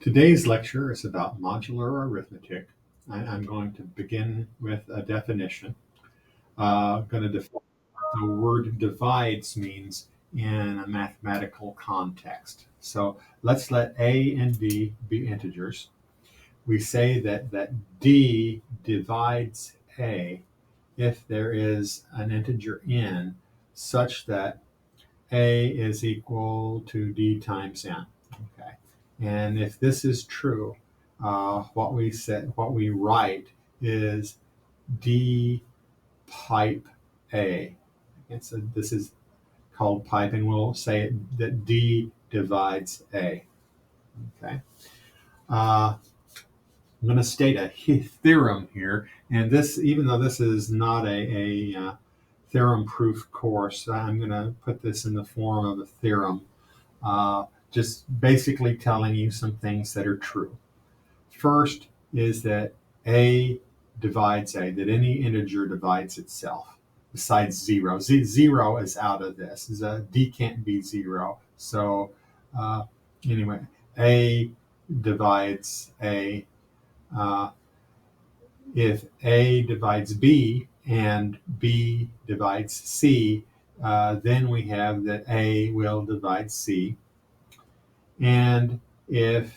Today's lecture is about modular arithmetic. I'm going to begin with a definition. Going to define what the word divides means in a mathematical context. So let's let a and b be integers. We say that d divides a if there is an integer n such that a is equal to d times n. Okay, and if this is true, what we write is d pipe a. And so this is called pipe, and we'll say that d divides a. Okay. I'm going to state a theorem here, and this, even though this is not a theorem proof course, I'm going to put this in the form of a theorem, just basically telling you some things that are true. First is that a divides a, that any integer divides itself besides zero. Zero is out of this. D can't be zero. So anyway, a divides a. If a divides b and b divides c, then we have that a will divide c. And if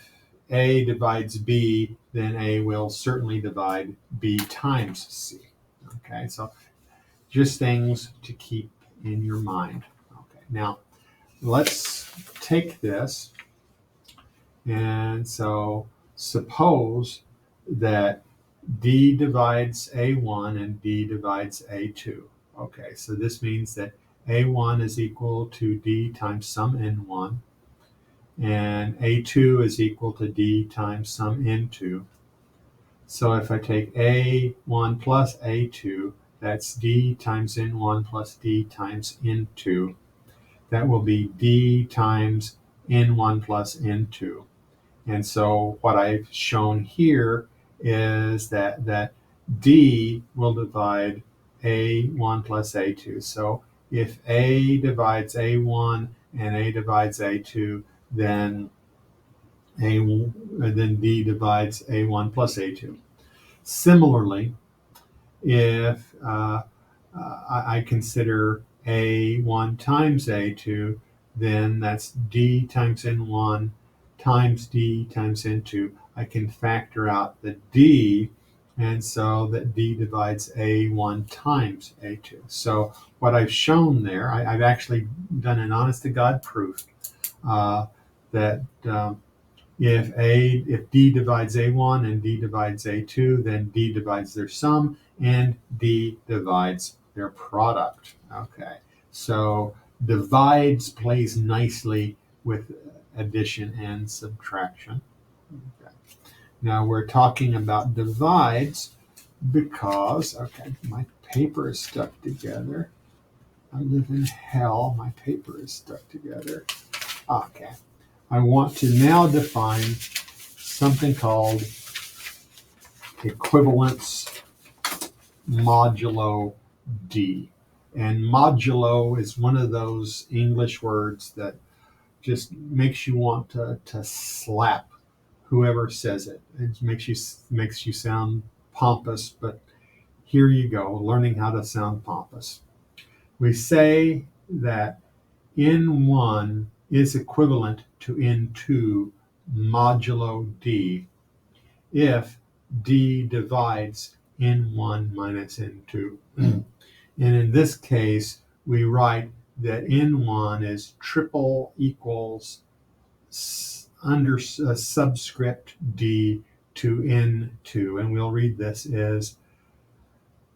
a divides b, then a will certainly divide b times c. Okay, so just things to keep in your mind. Okay, now let's take this, and so suppose that d divides a1 and d divides a2. Okay, so this means that a1 is equal to d times some n1, and a2 is equal to d times some n2. So if I take a1 plus a2, that's d times n1 plus d times n2. That will be d times n1 plus n2. And so what I've shown here is that d will divide a1 plus a2. So if a divides a1 and a divides a2, then d divides a1 plus a2. Similarly, if I consider a1 times a2, then that's d times n1 times d times n2. I can factor out the d, and so that d divides a1 times a2. So what I've shown there, I've actually done an honest-to-God proof that if d divides a1 and d divides a2, then d divides their sum and d divides their product. Okay, so divides plays nicely with addition and subtraction. Okay. Now we're talking about divides because, okay, my paper is stuck together. I live in hell. My paper is stuck together. Okay. I want to now define something called equivalence modulo d. And modulo is one of those English words that just makes you want to slap whoever says it. It makes you sound pompous, but here you go, learning how to sound pompous. We say that N1 is equivalent to N2 modulo D if D divides N1 minus N2. And in this case, we write that N1 is triple equals under subscript D to N2. And we'll read this as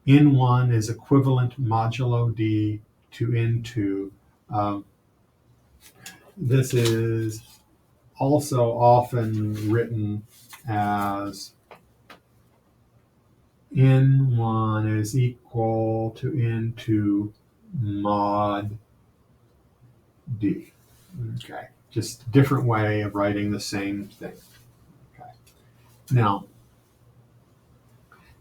N1 is equivalent modulo D to N2. This is also often written as N1 is equal to N2 mod D. Okay, just a different way of writing the same thing. Okay. Now,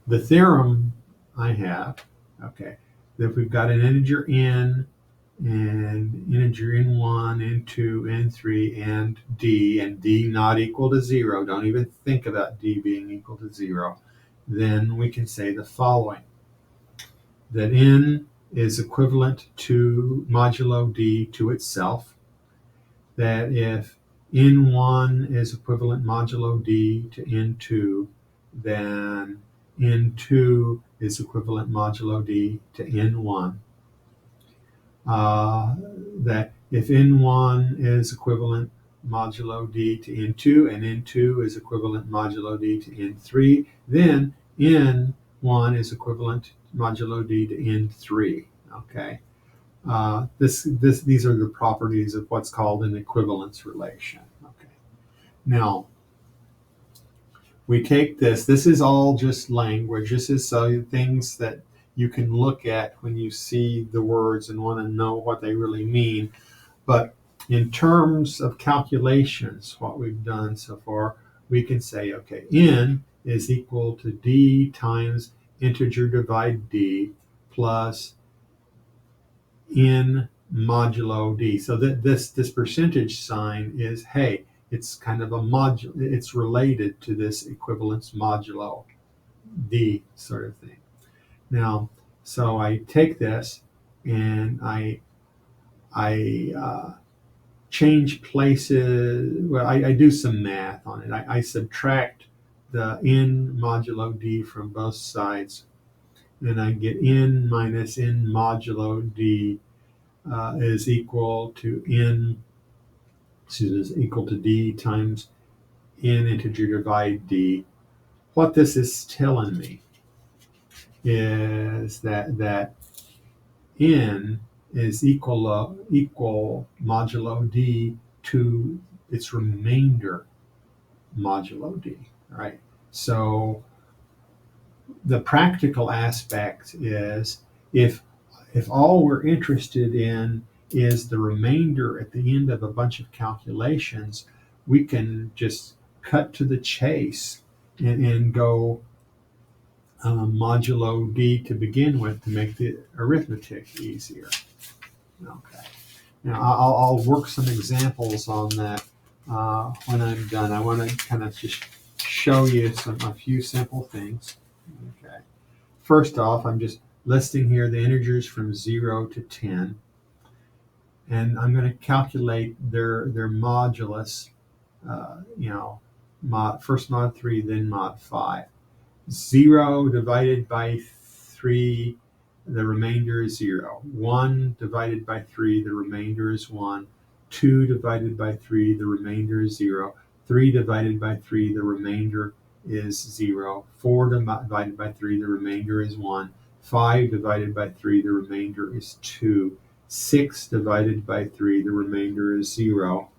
the theorem I have, okay, that we've got an integer n and integer n1, n2, n3, and d not equal to 0, don't even think about d being equal to 0, then we can say the following: that n is equivalent to modulo d to itself, that if n1 is equivalent modulo d to n2, then n2 is equivalent modulo d to n1. That if n1 is equivalent modulo d to n2 and n2 is equivalent modulo d to n3, then n1 is equivalent modulo d to n3. Okay. These are the properties of what's called an equivalence relation. Okay. Now, we take this. This is all just language. This is things that you can look at when you see the words and want to know what they really mean. But in terms of calculations, what we've done so far, we can say, okay, n is equal to d times integer divide d plus n modulo d. So that this percentage sign is, hey, it's kind of a modulo, it's related to this equivalence modulo d sort of thing. Now, so I take this and I change places. Well, I do some math on it. I subtract the n modulo d from both sides, and I get n minus n modulo d is equal to d times n integer divide d. What this is telling me is that n is equal modulo d to its remainder modulo d. Right. So the practical aspect is if all we're interested in is the remainder at the end of a bunch of calculations, we can just cut to the chase and go modulo d to begin with to make the arithmetic easier. Okay. Now I'll work some examples on that when I'm done. I want to kind of just show you a few simple things. Okay. First off, I'm just listing here the integers from 0 to 10, and I'm going to calculate their modulus. First mod 3, then mod 5. 0 divided by 3, the remainder is 0. 1 divided by 3, the remainder is 1. 2 divided by 3, the remainder is 0. 3 divided by 3, the remainder is 0. 4 divided by 3, the remainder is 1. 5 divided by 3, the remainder is 2. 6 divided by 3, the remainder is 0.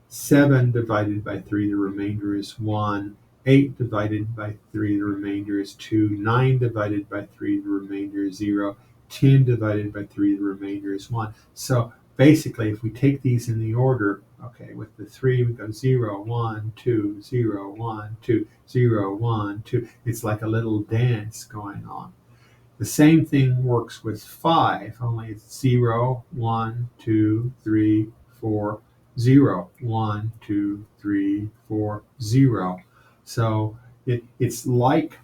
7 divided by 3, the remainder is 1. 8 divided by 3, the remainder is 2. 9 divided by 3, the remainder is 0. 10 divided by 3, the remainder is 1. So basically, if we take these in the order, okay, with the 3, we go 0, 1, 2, 0, 1, 2, 0, 1, 2. It's like a little dance going on. The same thing works with 5, only it's 0, 1, 2, 3, 4, 0, 1, 2, 3, 4, 0. So it's like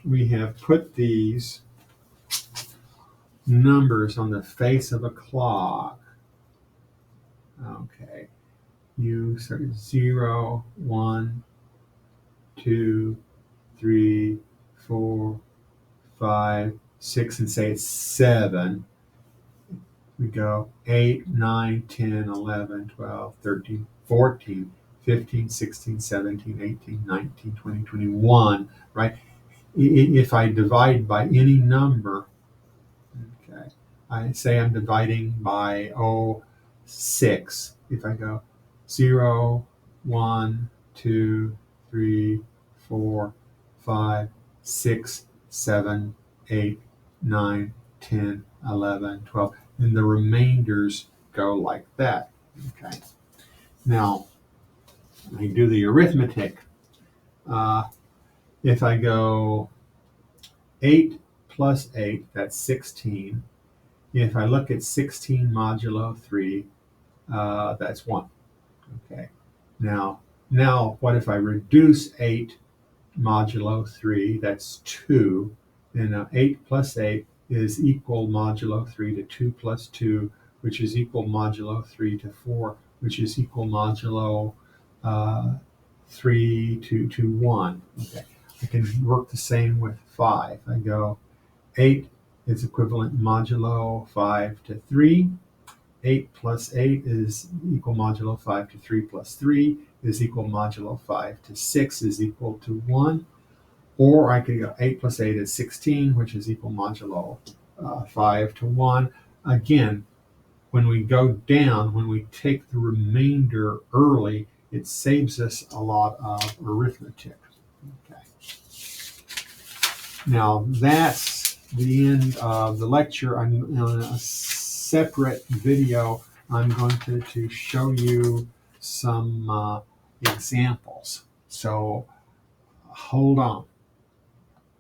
we have put these numbers on the face of a clock. Okay. You start 0, 1, 2, 3, 4, 5, 6, and say it's 7. We go 8, 9, 10, 11, 12, 13, 14, 15, 16, 17, 18, 19, 20, 21, right? If I divide by any number, okay, I say I'm dividing by 6. If I go 0, 1, 2, 3, 4, 5, 6, 7, 8, 9, 10, 11, 12, and the remainders go like that. Okay. Now, I do the arithmetic. If I go 8 plus 8, that's 16. If I look at 16 modulo 3, that's 1. Okay. Now what if I reduce 8 modulo 3? That's 2. Then 8 plus 8 is equal modulo 3 to 2 plus 2, which is equal modulo 3 to 4, which is equal modulo 3 to 1. Okay. I can work the same with 5. I go 8 is equivalent modulo 5 to 3. 8 plus 8 is equal modulo 5 to 3 plus 3 is equal modulo 5 to 6 is equal to 1. Or I could go 8 plus 8 is 16, which is equal modulo 5 to 1. Again, when we go down, when we take the remainder early, it saves us a lot of arithmetic. Okay. Now that's the end of the lecture. I'm on a separate video. I'm going to show you some examples. So hold on.